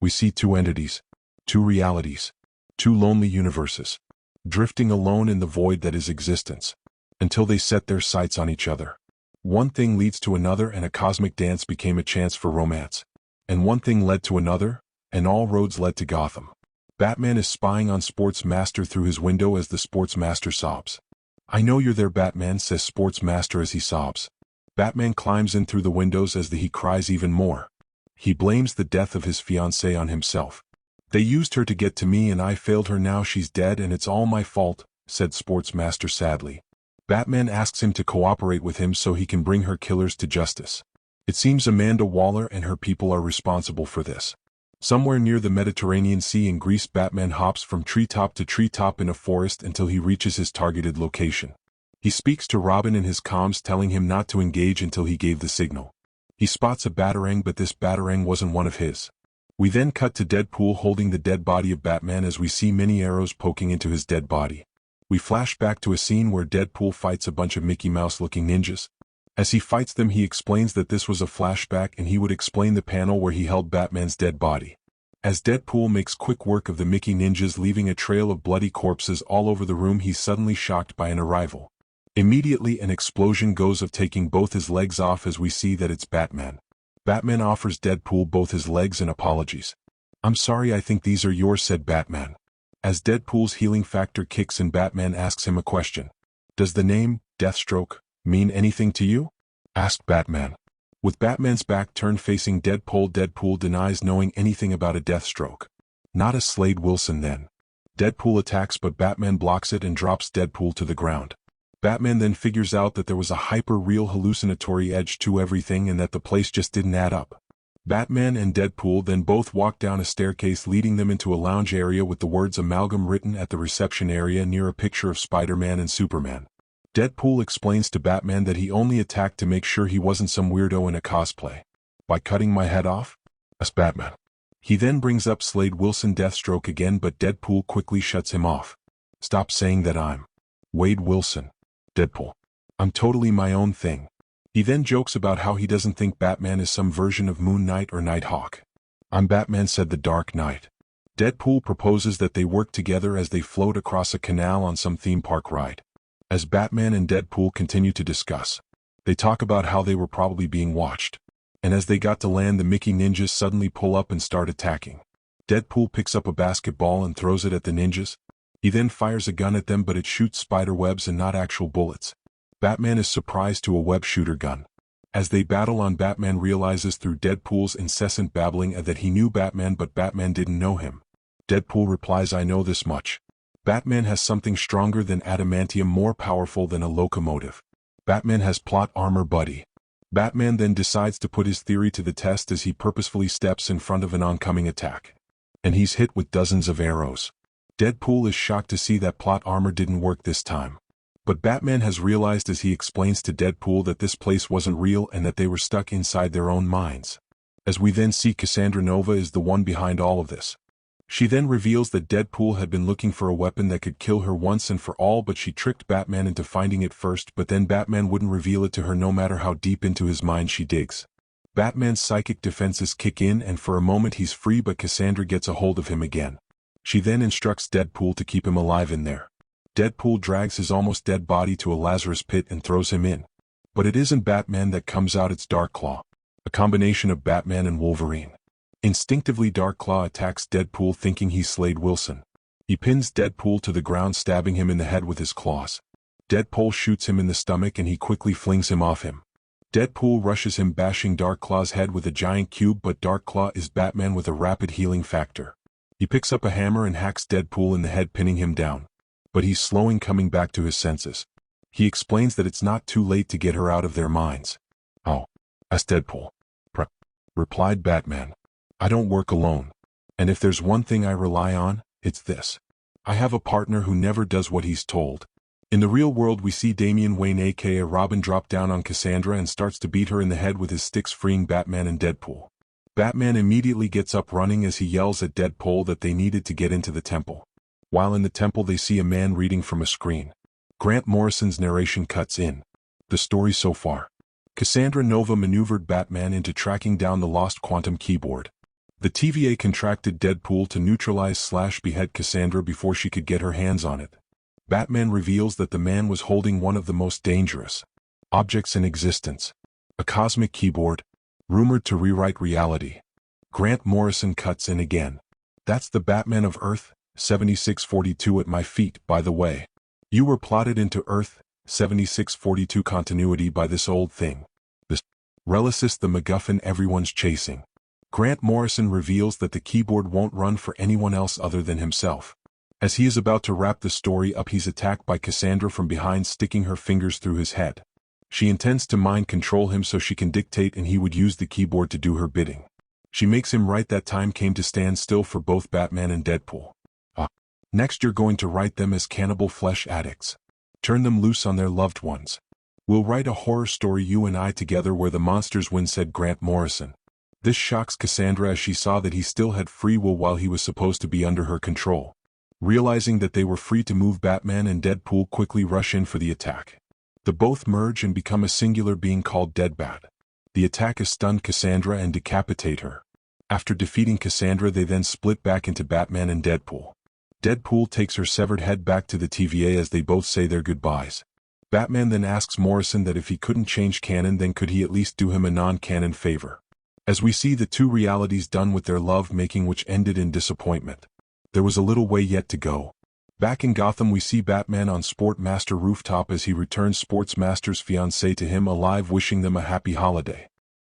We see two entities, two realities, two lonely universes, drifting alone in the void that is existence, until they set their sights on each other. One thing leads to another, and a cosmic dance became a chance for romance. And one thing led to another, and all roads led to Gotham. Batman is spying on Sports Master through his window as the Sports Master sobs. "I know you're there, Batman," says Sports Master as he sobs. Batman climbs in through the windows as he cries even more. He blames the death of his fiancée on himself. "They used her to get to me and I failed her. Now she's dead and it's all my fault," said Sports Master sadly. Batman asks him to cooperate with him so he can bring her killers to justice. It seems Amanda Waller and her people are responsible for this. Somewhere near the Mediterranean Sea in Greece, Batman hops from treetop to treetop in a forest until he reaches his targeted location. He speaks to Robin in his comms, telling him not to engage until he gave the signal. He spots a batarang, but this batarang wasn't one of his. We then cut to Deadpool holding the dead body of Batman as we see many arrows poking into his dead body. We flash back to a scene where Deadpool fights a bunch of Mickey Mouse-looking ninjas. As he fights them, he explains that this was a flashback and he would explain the panel where he held Batman's dead body. As Deadpool makes quick work of the Mickey ninjas, leaving a trail of bloody corpses all over the room, he's suddenly shocked by an arrival. Immediately an explosion goes of taking both his legs off as we see that it's Batman. Batman offers Deadpool both his legs and apologies. "I'm sorry, I think these are yours," said Batman. As Deadpool's healing factor kicks in, Batman asks him a question. "Does the name, Deathstroke, mean anything to you?" asked Batman. With Batman's back turned facing Deadpool, Deadpool denies knowing anything about a Deathstroke. "Not a Slade Wilson then." Deadpool attacks, but Batman blocks it and drops Deadpool to the ground. Batman then figures out that there was a hyper-real hallucinatory edge to everything and that the place just didn't add up. Batman and Deadpool then both walk down a staircase leading them into a lounge area with the words Amalgam written at the reception area near a picture of Spider-Man and Superman. Deadpool explains to Batman that he only attacked to make sure he wasn't some weirdo in a cosplay. "By cutting my head off?" asked Batman. He then brings up Slade Wilson Deathstroke again, but Deadpool quickly shuts him off. "Stop saying that. I'm Wade Wilson." Deadpool. "I'm totally my own thing." He then jokes about how he doesn't think Batman is some version of Moon Knight or Nighthawk. "I'm Batman," said the Dark Knight. Deadpool proposes that they work together as they float across a canal on some theme park ride. As Batman and Deadpool continue to discuss, they talk about how they were probably being watched. And as they got to land, the Mickey ninjas suddenly pull up and start attacking. Deadpool picks up a basketball and throws it at the ninjas. He then fires a gun at them, but it shoots spider webs and not actual bullets. Batman is surprised to a web shooter gun. As they battle on, Batman realizes through Deadpool's incessant babbling that he knew Batman, but Batman didn't know him. Deadpool replies, "I know this much. Batman has something stronger than adamantium, more powerful than a locomotive. Batman has plot armor, buddy." Batman then decides to put his theory to the test as he purposefully steps in front of an oncoming attack. And he's hit with dozens of arrows. Deadpool is shocked to see that plot armor didn't work this time. But Batman has realized as he explains to Deadpool that this place wasn't real and that they were stuck inside their own minds. As we then see Cassandra Nova is the one behind all of this. She then reveals that Deadpool had been looking for a weapon that could kill her once and for all, but she tricked Batman into finding it first, but then Batman wouldn't reveal it to her no matter how deep into his mind she digs. Batman's psychic defenses kick in and for a moment he's free, but Cassandra gets a hold of him again. She then instructs Deadpool to keep him alive in there. Deadpool drags his almost dead body to a Lazarus pit and throws him in. But it isn't Batman that comes out, it's Darkclaw, a combination of Batman and Wolverine. Instinctively, Darkclaw attacks Deadpool thinking he's Slade Wilson. He pins Deadpool to the ground, stabbing him in the head with his claws. Deadpool shoots him in the stomach and he quickly flings him off him. Deadpool rushes him, bashing Darkclaw's head with a giant cube, but Darkclaw is Batman with a rapid healing factor. He picks up a hammer and hacks Deadpool in the head, pinning him down. But he's slowing, coming back to his senses. He explains that it's not too late to get her out of their minds. "Oh," asked Deadpool. Replied Batman. "I don't work alone. And if there's one thing I rely on, it's this. I have a partner who never does what he's told." In the real world, we see Damian Wayne aka Robin drop down on Cassandra and starts to beat her in the head with his sticks, freeing Batman and Deadpool. Batman immediately gets up running as he yells at Deadpool that they needed to get into the temple. While in the temple, they see a man reading from a screen. Grant Morrison's narration cuts in. The story so far. Cassandra Nova maneuvered Batman into tracking down the lost quantum keyboard. The TVA contracted Deadpool to neutralize/behead Cassandra before she could get her hands on it. Batman reveals that the man was holding one of the most dangerous objects in existence, a cosmic keyboard, rumored to rewrite reality. Grant Morrison cuts in again. That's the Batman of Earth, 7642 at my feet, by the way. You were plotted into Earth, 7642 continuity by this old thing. This Relicis, the MacGuffin everyone's chasing. Grant Morrison reveals that the keyboard won't run for anyone else other than himself. As he is about to wrap the story up, he's attacked by Cassandra from behind, sticking her fingers through his head. She intends to mind control him so she can dictate and he would use the keyboard to do her bidding. She makes him write that time came to stand still for both Batman and Deadpool. Next you're going to write them as cannibal flesh addicts. Turn them loose on their loved ones. We'll write a horror story, you and I together, where the monsters win, said Grant Morrison. This shocks Cassandra as she saw that he still had free will while he was supposed to be under her control. Realizing that they were free to move, Batman and Deadpool quickly rush in for the attack. The both merge and become a singular being called Deadbat. The attack has stunned Cassandra and decapitate her. After defeating Cassandra, they then split back into Batman and Deadpool. Deadpool takes her severed head back to the TVA as they both say their goodbyes. Batman then asks Morrison that if he couldn't change canon, then could he at least do him a non-canon favor. As we see the two realities done with their love-making, which ended in disappointment. There was a little way yet to go. Back in Gotham, we see Batman on Sportmaster rooftop as he returns Sportsmaster's fiancée to him alive, wishing them a happy holiday.